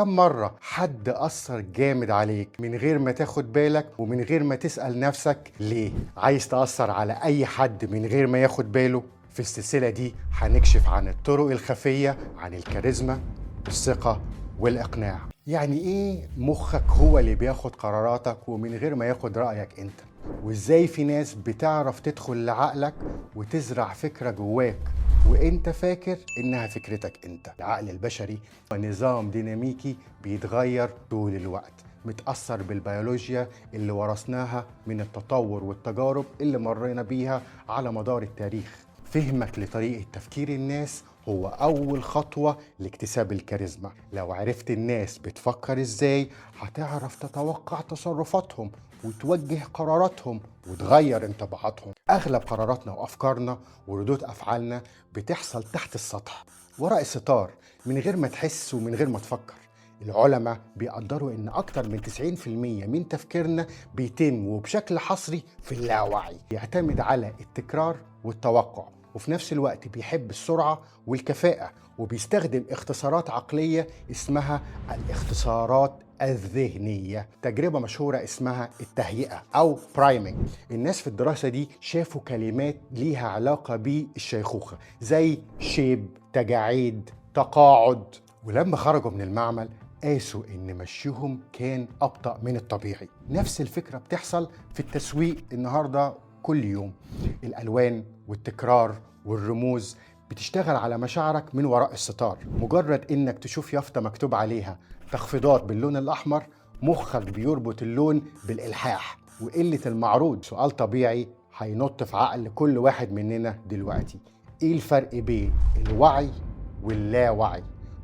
كم مرة حد أثر جامد عليك من غير ما تاخد بالك ومن غير ما تسأل نفسك ليه؟ عايز تأثر على أي حد من غير ما ياخد باله؟ في السلسلة دي هنكشف عن الطرق الخفية عن الكاريزما، الثقة والإقناع. يعني إيه مخك هو اللي بياخد قراراتك ومن غير ما ياخد رأيك أنت؟ وإزاي في ناس بتعرف تدخل لعقلك وتزرع فكرة جواك وانت فاكر انها فكرتك انت؟ العقل البشري نظام ديناميكي بيتغير طول الوقت، متأثر بالبيولوجيا اللي ورثناها من التطور والتجارب اللي مرينا بيها على مدار التاريخ. فهمك لطريقة تفكير الناس هو أول خطوة لاكتساب الكاريزما. لو عرفت الناس بتفكر إزاي هتعرف تتوقع تصرفاتهم وتوجه قراراتهم وتغير انطباعاتهم. أغلب قراراتنا وأفكارنا وردود أفعالنا بتحصل تحت السطح، وراء الستار، من غير ما تحس ومن غير ما تفكر. العلماء بيقدروا إن أكتر من 90% من تفكيرنا بيتم وبشكل حصري في اللاوعي، يعتمد على التكرار والتوقع، وفي نفس الوقت بيحب السرعة والكفاءة، وبيستخدم اختصارات عقلية اسمها الاختصارات الذهنية. تجربة مشهورة اسمها التهيئة أو برايمنج. الناس في الدراسة دي شافوا كلمات ليها علاقة بالشيخوخة زي شيب، تجاعيد، تقاعد، ولما خرجوا من المعمل قاسوا إن مشيهم كان أبطأ من الطبيعي. نفس الفكرة بتحصل في التسويق النهاردة كل يوم. الألوان والتكرار والرموز بتشتغل على مشاعرك من وراء الستار. مجرد إنك تشوف يافطة مكتوب عليها تخفيضات باللون الأحمر، مخك بيربط اللون بالإلحاح وقلة المعروض. سؤال طبيعي هينط في عقل كل واحد مننا دلوقتي: إيه الفرق بين الوعي واللاوعي؟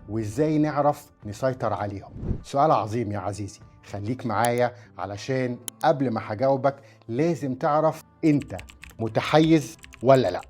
وإزاي نعرف نسيطر عليهم؟ سؤال عظيم يا عزيزي، خليك معايا علشان قبل ما هجاوبك لازم تعرف أنت متحيز ولا لأ.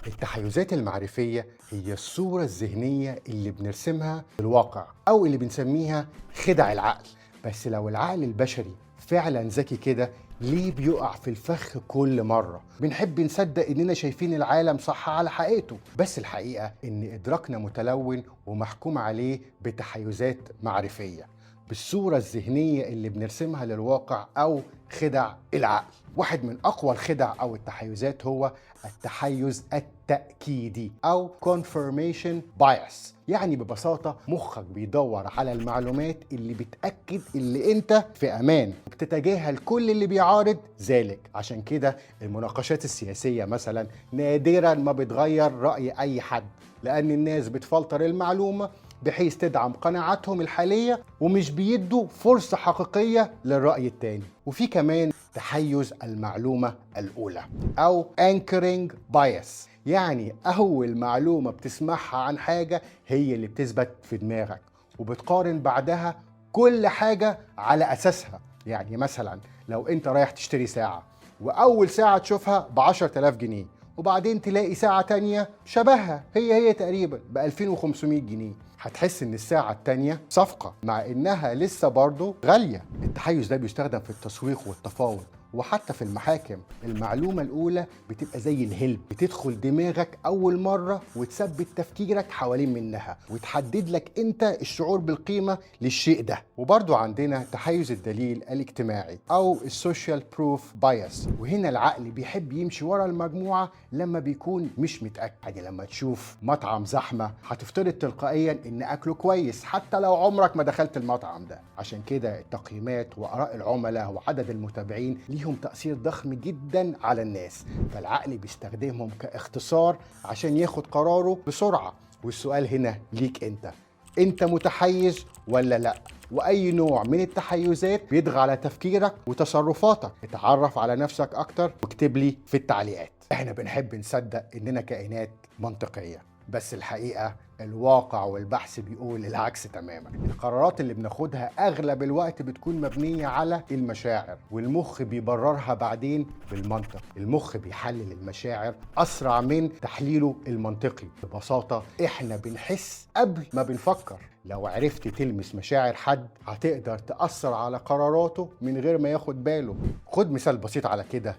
التحيزات المعرفية هي الصورة الذهنية اللي بنرسمها في الواقع أو اللي بنسميها خدع العقل. بس لو العقل البشري فعلا ذكي كده، ليه بيقع في الفخ كل مرة؟ بنحب نصدق إننا شايفين العالم صح على حقيقته، بس الحقيقة إن إدراكنا متلون ومحكوم عليه بتحيزات معرفية، بالصورة الذهنية اللي بنرسمها للواقع أو خدع العقل. واحد من أقوى الخدع أو التحيزات هو التحيز التأكيدي أو confirmation bias. يعني ببساطة مخك بيدور على المعلومات اللي بتأكد اللي انت في أمان، وبتتجاهل كل اللي بيعارض ذلك. عشان كده المناقشات السياسية مثلا نادرا ما بتغير رأي أي حد، لأن الناس بتفلتر المعلومة بحيث تدعم قناعاتهم الحالية ومش بيدوا فرصة حقيقية للرأي التاني. وفي كمان تحيز المعلومة الأولى أو anchoring bias. يعني أول معلومة بتسمعها عن حاجة هي اللي بتثبت في دماغك، وبتقارن بعدها كل حاجة على أساسها. يعني مثلا لو أنت رايح تشتري ساعة، وأول ساعة تشوفها ب10,000 جنيه، وبعدين تلاقي ساعة تانية شبهها هي تقريبا ب2500 جنيه، هتحس ان الساعة التانية صفقة مع انها لسه برضو غالية. التحيز ده بيستخدم في التسويق والتفاوض وحتى في المحاكم. المعلومة الأولى بتبقى زي الهلب، بتدخل دماغك أول مرة وتثبت تفكيرك حوالين منها وتحدد لك أنت الشعور بالقيمة للشيء ده. وبرضو عندنا تحيز الدليل الاجتماعي أو السوشيال بروف بايس، وهنا العقل بيحب يمشي ورا المجموعة لما بيكون مش متأكد. يعني لما تشوف مطعم زحمة هتفترض تلقائيا إن أكله كويس حتى لو عمرك ما دخلت المطعم ده. عشان كده التقييمات وآراء العملاء وعدد المتابعين ليهم تأثير ضخم جدا على الناس، فالعقل بيستخدمهم كاختصار عشان ياخد قراره بسرعة. والسؤال هنا ليك انت متحيز ولا لا؟ واي نوع من التحيزات بيضغى على تفكيرك وتصرفاتك؟ اتعرف على نفسك اكتر واكتب لي في التعليقات. احنا بنحب نصدق اننا كائنات منطقية، بس الحقيقة الواقع والبحث بيقول العكس تماما. القرارات اللي بناخدها اغلب الوقت بتكون مبنية على المشاعر، والمخ بيبررها بعدين بالمنطق. المخ بيحلل المشاعر اسرع من تحليله المنطقي. ببساطة احنا بنحس قبل ما بنفكر. لو عرفت تلمس مشاعر حد هتقدر تأثر على قراراته من غير ما ياخد باله. خد مثال بسيط على كده: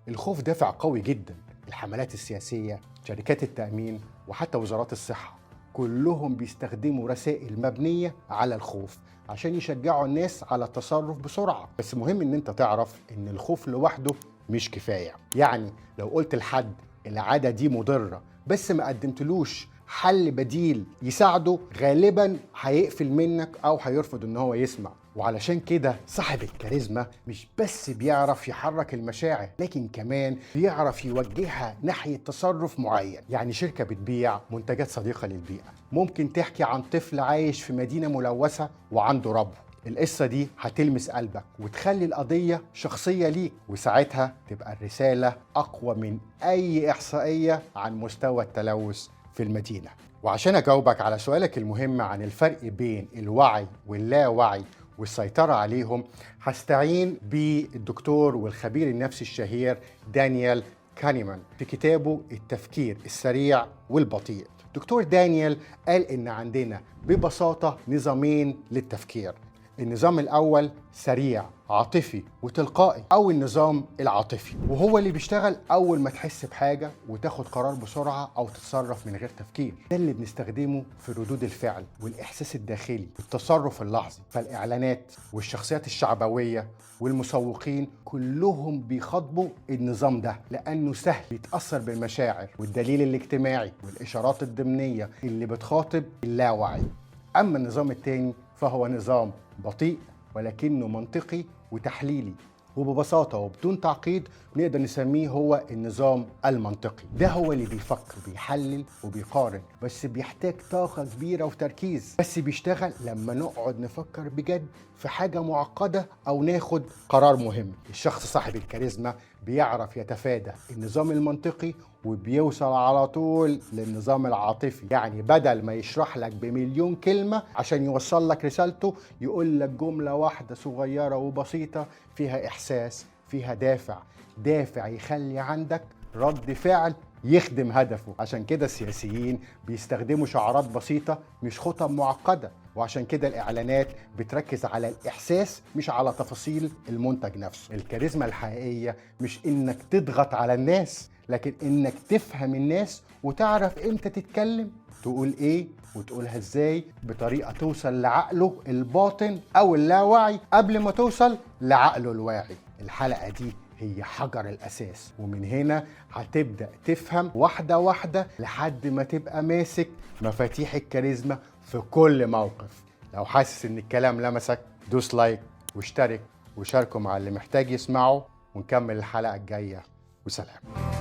الخوف دافع قوي جدا. الحملات السياسية، شركات التأمين، وحتى وزارات الصحة كلهم بيستخدموا رسائل مبنية على الخوف عشان يشجعوا الناس على التصرف بسرعة. بس مهم ان انت تعرف ان الخوف لوحده مش كفاية. يعني لو قلت لحد العادة دي مضرة بس ما قدمتلوش حل بديل يساعده، غالبا هيقفل منك او هيرفض ان هو يسمع. وعلشان كده صاحب الكاريزما مش بس بيعرف يحرك المشاعر، لكن كمان بيعرف يوجهها ناحية تصرف معين. يعني شركة بتبيع منتجات صديقة للبيئة ممكن تحكي عن طفل عايش في مدينة ملوثة وعنده ربو. القصة دي هتلمس قلبك وتخلي القضية شخصية ليك، وساعتها تبقى الرسالة أقوى من أي إحصائية عن مستوى التلوث في المدينة. وعشان أجاوبك على سؤالك المهم عن الفرق بين الوعي واللاوعي والسيطرة عليهم، هستعين بالدكتور والخبير النفسي الشهير دانيال كانيمان في كتابه التفكير السريع والبطيء. دكتور دانيال قال إن عندنا ببساطة نظامين للتفكير. النظام الأول سريع عاطفي وتلقائي، أو النظام العاطفي، وهو اللي بيشتغل أول ما تحس بحاجة وتاخد قرار بسرعة أو تتصرف من غير تفكير. ده اللي بنستخدمه في ردود الفعل والإحساس الداخلي والتصرف اللحظي. فالإعلانات والشخصيات الشعبوية والمسوقين كلهم بيخاطبوا النظام ده لأنه سهل يتأثر بالمشاعر والدليل الاجتماعي والإشارات الضمنية اللي بتخاطب اللاوعي. أما النظام التاني فهو نظام بطيء ولكنه منطقي وتحليلي، وببساطة وبدون تعقيد نقدر نسميه هو النظام المنطقي. ده هو اللي بيفكر بيحلل وبيقارن، بس بيحتاج طاقة كبيرة وتركيز، بس بيشتغل لما نقعد نفكر بجد في حاجة معقدة أو ناخد قرار مهم. الشخص صاحب الكاريزما بيعرف يتفادى النظام المنطقي وبيوصل على طول للنظام العاطفي. يعني بدل ما يشرح لك بمليون كلمة عشان يوصل لك رسالته، يقول لك جملة واحدة صغيرة وبسيطة فيها إحساس، فيها دافع يخلي عندك رد فعل يخدم هدفه. عشان كده السياسيين بيستخدموا شعارات بسيطة مش خطب معقدة، وعشان كده الإعلانات بتركز على الإحساس مش على تفاصيل المنتج نفسه. الكاريزما الحقيقية مش إنك تضغط على الناس، لكن إنك تفهم الناس وتعرف إمتى تتكلم، تقول إيه وتقولها إزاي بطريقة توصل لعقله الباطن أو اللاواعي قبل ما توصل لعقله الواعي. الحلقة دي هي حجر الأساس، ومن هنا هتبدأ تفهم واحدة واحدة لحد ما تبقى ماسك مفاتيح الكاريزما في كل موقف. لو حاسس إن الكلام لمسك دوس لايك واشترك وشاركه مع اللي محتاج يسمعه، ونكمل الحلقة الجاية، وسلام.